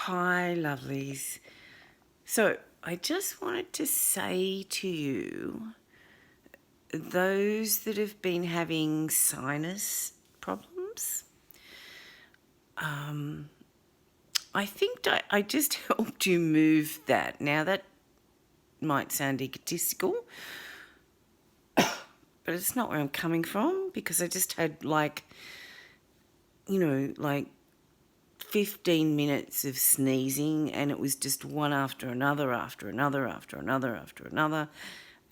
Hi, lovelies. So, I just wanted to say to you, those that have been having sinus problems, I think I just helped you move that. Now, that might sound egotistical, but it's not where I'm coming from because I just had like 15 minutes of sneezing, and it was just one after another, after another, after another, after another.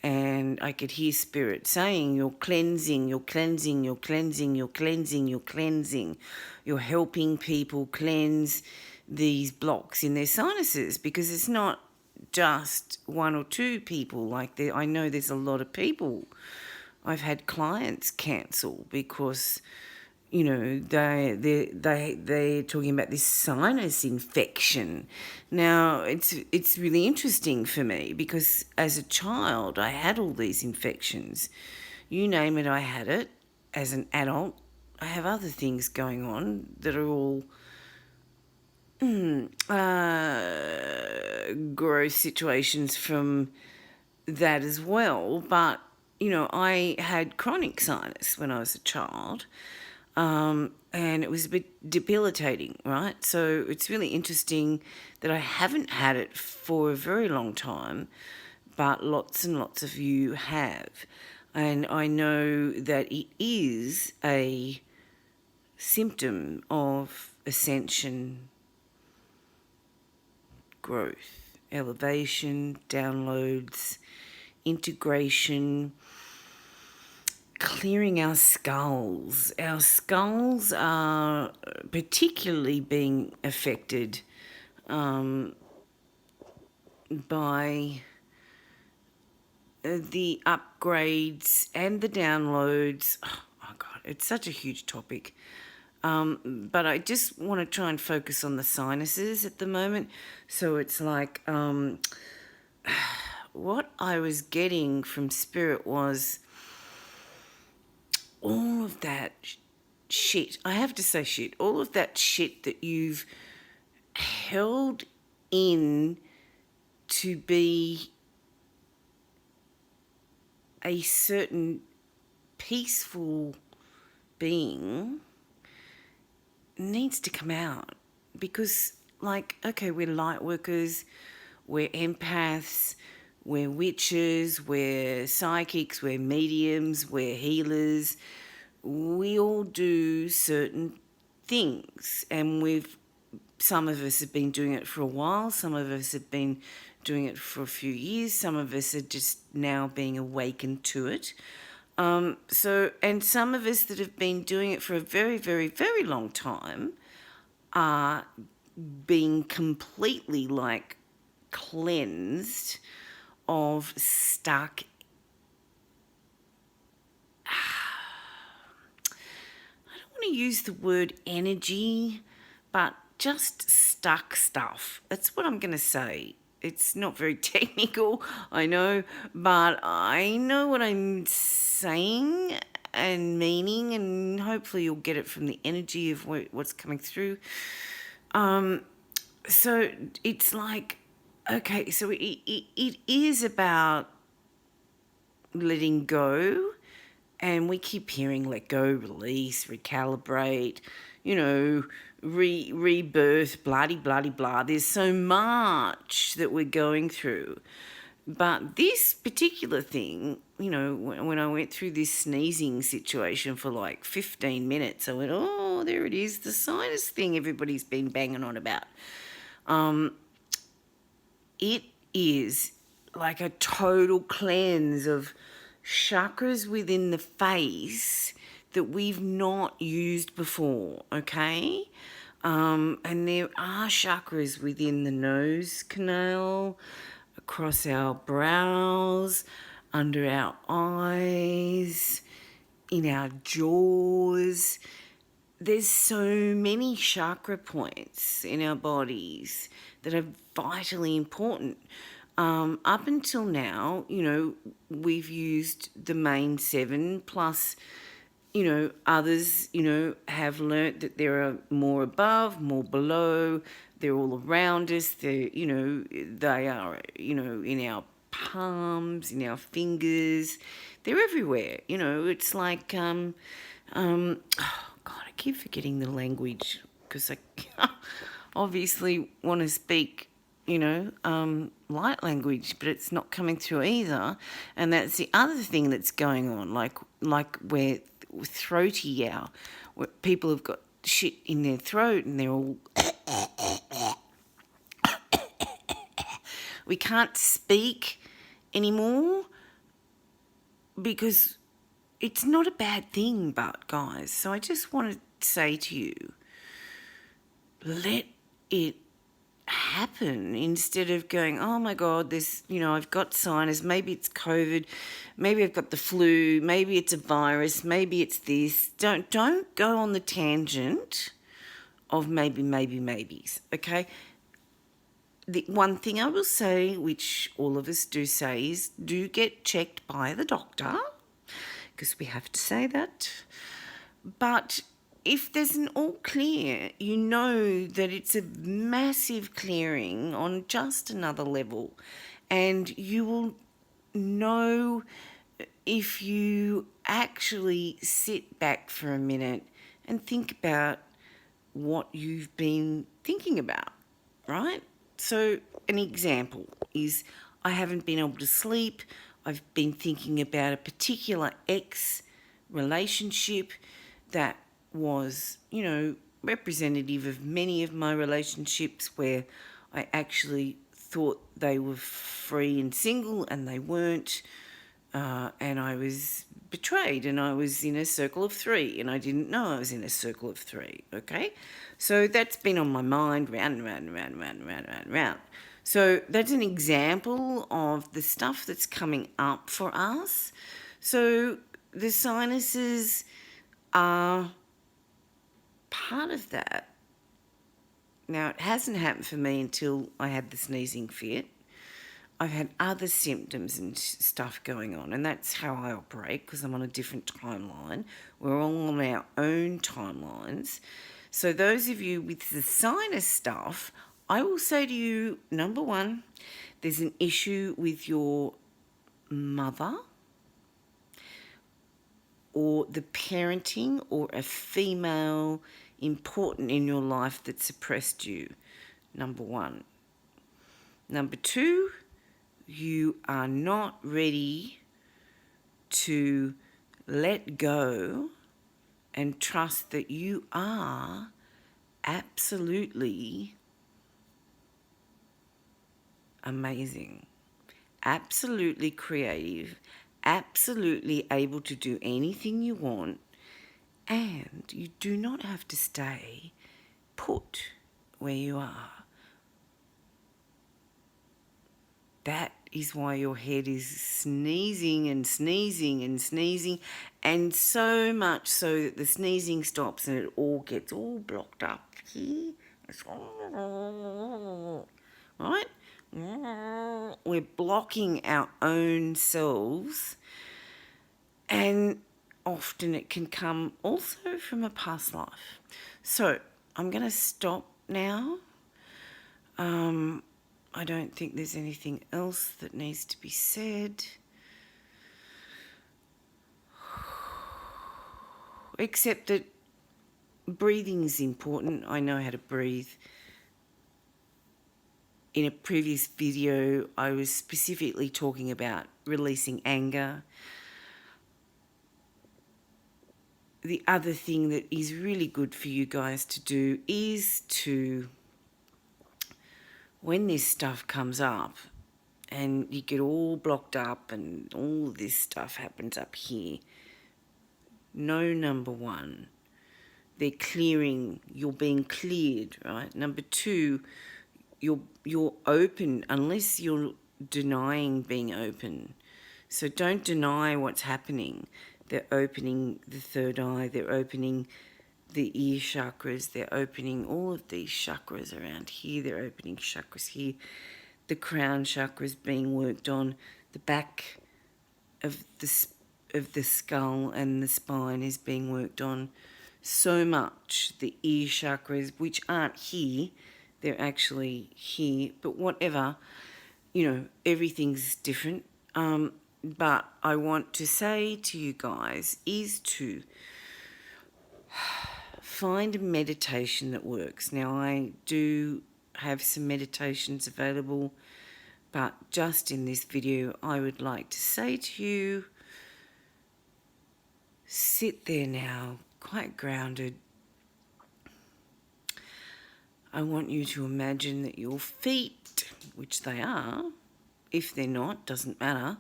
And I could hear Spirit saying, you're cleansing, you're cleansing, you're cleansing, you're cleansing, you're cleansing. You're helping people cleanse these blocks in their sinuses, because it's not just one or two people. I know there's a lot of people. I've had clients cancel because they're talking about this sinus infection. Now, it's really interesting for me because as a child, I had all these infections. You name it, I had it. As an adult, I have other things going on that are all gross situations from that as well. But, I had chronic sinus when I was a child. And it was a bit debilitating, right? So it's really interesting that I haven't had it for a very long time, but lots and lots of you have. And I know that it is a symptom of ascension growth, elevation, downloads, integration, clearing our skulls. Our skulls are particularly being affected by the upgrades and the downloads. Oh God, it's such a huge topic. But I just want to try and focus on the sinuses at the moment. So it's like what I was getting from Spirit was all of that shit, I have to say shit, all of that shit that you've held in to be a certain peaceful being needs to come out. Because, okay, we're light workers, we're empaths, we're witches, we're psychics, we're mediums, we're healers. We all do certain things, and some of us have been doing it for a while, some of us have been doing it for a few years, some of us are just now being awakened to it. And some of us that have been doing it for a very, very, very long time are being completely cleansed of stuck, I don't want to use the word energy, but just stuck stuff. That's what I'm going to say. It's not very technical, I know, but I know what I'm saying and meaning, and hopefully you'll get it from the energy of what's coming through. So it's okay, so it is about letting go, and we keep hearing let go, release, recalibrate, rebirth, blah. There's so much that we're going through. But this particular thing, when I went through this sneezing situation for 15 minutes, I went, oh, there it is, the sinus thing everybody's been banging on about. It is like a total cleanse of chakras within the face that we've not used before, okay? And there are chakras within the nose canal, across our brows, under our eyes, in our jaws. There's so many chakra points in our bodies that are vitally important. Up until now, we've used the main 7 plus others, have learnt that there are more above, more below. They're all around us. They are, in our palms, in our fingers. They're everywhere. It's like, oh God, I keep forgetting the language because I obviously want to speak, light language, but it's not coming through either. And that's the other thing that's going on, like where throaty where people have got shit in their throat and they're all we can't speak anymore because it's not a bad thing, but guys, so I just want to say to you, let it happen instead of going, oh my God, this, I've got sinus, maybe it's COVID, maybe I've got the flu, maybe it's a virus, maybe it's this. Don't go on the tangent of maybes, okay? The one thing I will say, which all of us do say, is do get checked by the doctor, because we have to say that. But if there's an all clear, you know that it's a massive clearing on just another level. And you will know if you actually sit back for a minute and think about what you've been thinking about, right? So an example is I haven't been able to sleep. I've been thinking about a particular ex relationship that was, representative of many of my relationships where I actually thought they were free and single and they weren't. And I was betrayed and I was in a circle of three and I didn't know I was in a circle of three, okay? So that's been on my mind round and round and round and round and round and round and round. So that's an example of the stuff that's coming up for us. So the sinuses are part of that. Now, it hasn't happened for me until I had the sneezing fit. I've had other symptoms and stuff going on, and that's how I operate because I'm on a different timeline. We're all on our own timelines. So those of you with the sinus stuff, I will say to you, number one, there's an issue with your mother or the parenting or a female important in your life that suppressed you, number one. Number two, you are not ready to let go and trust that you are absolutely amazing, absolutely creative, absolutely able to do anything you want, and you do not have to stay put where you are. That is why your head is sneezing and sneezing and sneezing, and so much so that the sneezing stops and it all gets all blocked up here. Right? We're blocking our own selves, and often it can come also from a past life. So I'm going to stop now. I don't think there's anything else that needs to be said. Except that breathing is important. I know how to breathe. In a previous video, I was specifically talking about releasing anger. The other thing that is really good for you guys to do is to, when this stuff comes up and you get all blocked up and all this stuff happens up here, no, number one, they're clearing, you're being cleared, right? Number two, you're open unless you're denying being open. So don't deny what's happening. They're opening the third eye, they're opening the ear chakras, they're opening all of these chakras around here, they're opening chakras here, the crown chakras being worked on, the back of of the skull and the spine is being worked on so much. The ear chakras, which aren't here, they're actually here, but whatever, everything's different. But I want to say to you guys is to find a meditation that works. Now, I do have some meditations available, but just in this video, I would like to say to you, sit there now, quite grounded. I want you to imagine that your feet, which they are, if they're not, doesn't matter,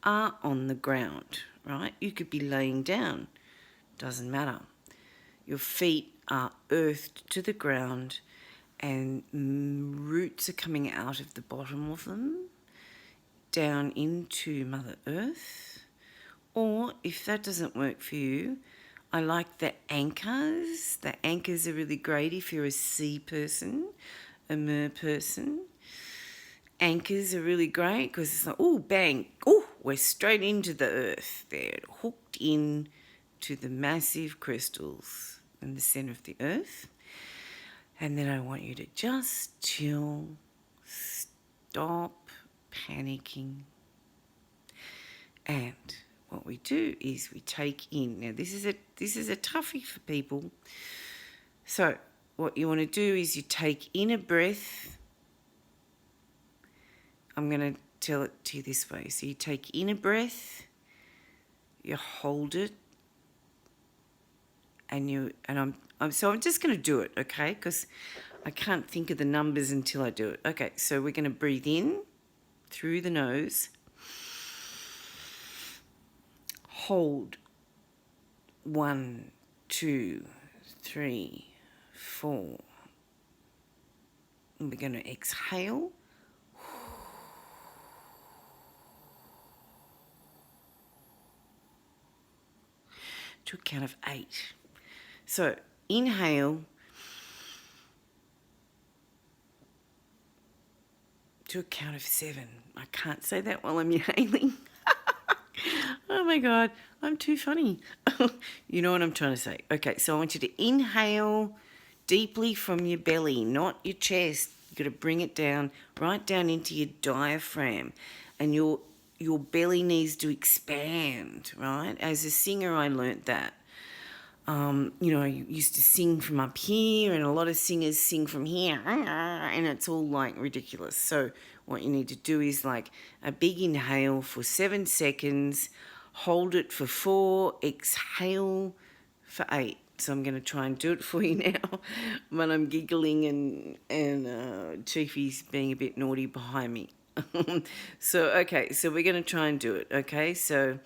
are on the ground, right? You could be laying down, doesn't matter. Your feet are earthed to the ground and roots are coming out of the bottom of them down into Mother Earth. Or if that doesn't work for you, I like the anchors. The anchors are really great if you're a sea person, a mer person. Anchors are really great because it's like, oh, bang, oh, we're straight into the earth. They're hooked in to the massive crystals in the centre of the earth. And then I want you to just chill, stop panicking. And what we do is we take in. Now this is a toughie for people. So what you want to do is you take in a breath. I'm going to tell it to you this way. So you take in a breath, you hold it, and I'm just going to do it, okay? Because I can't think of the numbers until I do it. Okay, so we're going to breathe in through the nose. Hold 1, 2, 3, 4. And we're going to exhale. To a count of 8. So inhale to a count of 7. I can't say that while I'm inhaling. Oh my God, I'm too funny. You know what I'm trying to say. Okay, so I want you to inhale deeply from your belly, not your chest. You've got to bring it down, right down into your diaphragm. And your belly needs to expand, right? As a singer, I learnt that. I used to sing from up here, and a lot of singers sing from here, and it's all like ridiculous. So what you need to do is like a big inhale for 7 seconds, hold it for 4, exhale for 8. So I'm going to try and do it for you now, but I'm giggling and Chiefy's being a bit naughty behind me. So okay, so we're going to try and do it. Okay, so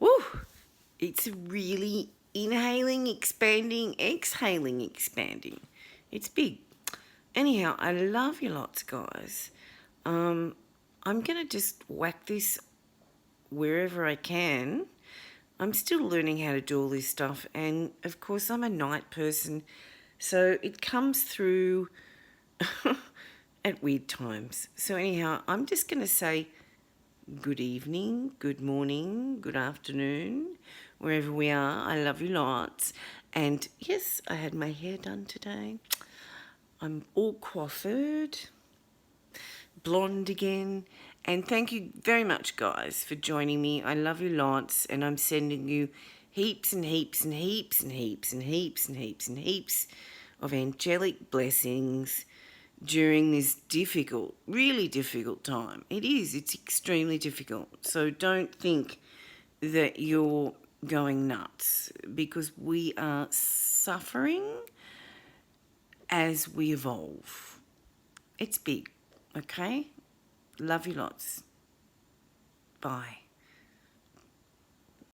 woo! It's really inhaling, expanding, exhaling, expanding. It's big. Anyhow, I love you lots, guys. I'm going to just whack this wherever I can. I'm still learning how to do all this stuff. And, of course, I'm a night person. So it comes through at weird times. So anyhow, I'm just going to say good evening, good morning, good afternoon, wherever we are. I love you lots. And yes, I had my hair done today. I'm all coiffured, blonde again. And thank you very much, guys, for joining me. I love you lots, and I'm sending you heaps and heaps and heaps and heaps and heaps and heaps and heaps of angelic blessings during this difficult, really difficult time. It is. It's extremely difficult. So don't think that you're going nuts, because we are suffering as we evolve. It's big, okay? Love you lots. Bye.